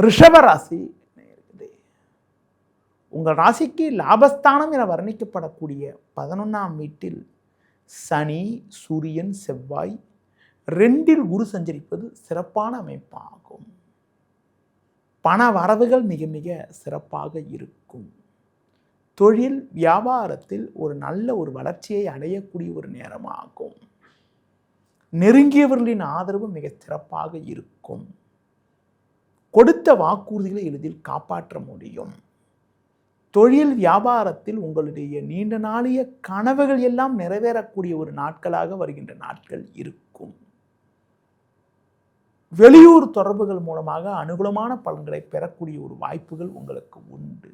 ரிஷபராசி நேயர்களே, உங்கள் ராசிக்கு லாபஸ்தானம் என வர்ணிக்கப்படக்கூடிய 11ஆம் வீட்டில் சனி, சூரியன், செவ்வாய் 2இல் குரு சஞ்சரிப்பது சிறப்பான அமைப்பாகும். பண வரவுகள் மிக மிக சிறப்பாக இருக்கும். தொழில் வியாபாரத்தில் ஒரு நல்ல ஒரு வளர்ச்சியை அடையக்கூடிய ஒரு நேரமாகும். நெருங்கியவர்களின் ஆதரவு மிக சிறப்பாக இருக்கும். கொடுத்த வாக்குறுதிகளை எளிதில் காப்பாற்ற முடியும். தொழில் வியாபாரத்தில் உங்களுடைய நீண்ட நாளைய கனவுகள் எல்லாம் நிறைவேறக்கூடிய ஒரு நாட்களாக வருகின்ற நாட்கள் இருக்கும். வெளியூர் தொடர்புகள் மூலமாக அனுகூலமான பலன்களை பெறக்கூடிய ஒரு வாய்ப்புகள் உங்களுக்கு உண்டு.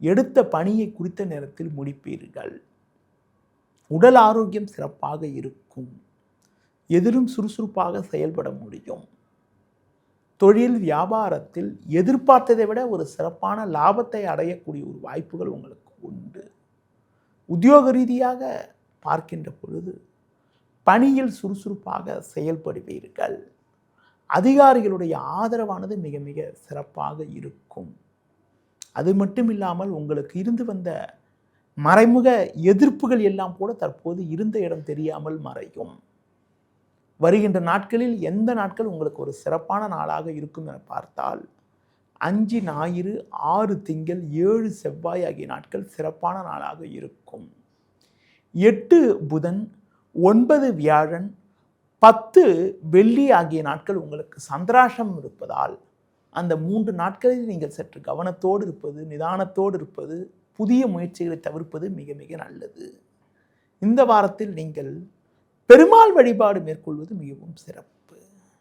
எடுத்த பணியை குறித்த நேரத்தில் முடிப்பீர்கள். உடல் ஆரோக்கியம் சிறப்பாக இருக்கும். எதிலும் சுறுசுறுப்பாக செயல்பட முடியும். தொழில் வியாபாரத்தில் எதிர்பார்த்ததை விட ஒரு சிறப்பான லாபத்தை அடையக்கூடிய ஒரு வாய்ப்புகள் உங்களுக்கு உண்டு. உத்தியோக ரீதியாக பார்க்கின்ற பொழுது பணியில் சுறுசுறுப்பாக செயல்படுவீர்கள். அதிகாரிகளுடைய ஆதரவானது மிக மிக சிறப்பாக இருக்கும். அது மட்டும் இல்லாமல் உங்களுக்கு இருந்து வந்த மறைமுக எதிர்ப்புகள் எல்லாம் கூட தற்போது இருந்த இடம் தெரியாமல் மறையும். வருகின்ற நாட்களில் எந்த நாட்கள் உங்களுக்கு ஒரு சிறப்பான நாளாக இருக்கும் என பார்த்தால் 5 ஞாயிறு, 6 திங்கள், 7 செவ்வாய் ஆகிய நாட்கள் சிறப்பான நாளாக இருக்கும். 8 புதன், 9 வியாழன், 10 வெள்ளி ஆகிய நாட்கள் உங்களுக்கு சந்திராஷ்டம் இருப்பதால் அந்த 3 நாட்களில் நீங்கள் சற்று கவனத்தோடு இருப்பது, நிதானத்தோடு இருப்பது, புதிய முயற்சிகளை தவிர்ப்பது மிக மிக நல்லது. இந்த வாரத்தில் நீங்கள் பெருமாள் வழிபாடு மேற்கொள்வது மிகவும் சிறப்பு.